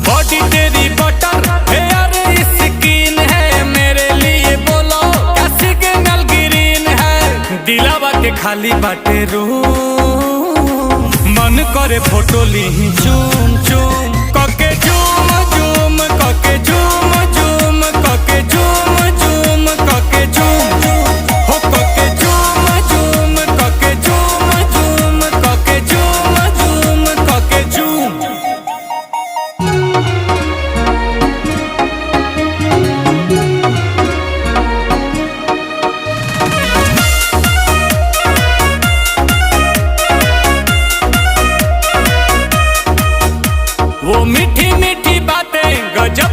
Body तेरी butter hair skin है, मेरे लिए बोलो क्या सिग्नल ग्रीन है। दिलावा के खाली बाटे रूम, मन करे फोटो ली चूम चूम कके झूम झूम कके झूम झूम कके झूम झूम कके झूम झूम हो कके झूम झूम कके झूम झूम कके झूम झूम कके झूम। वो मीठी मीठी बातें गजब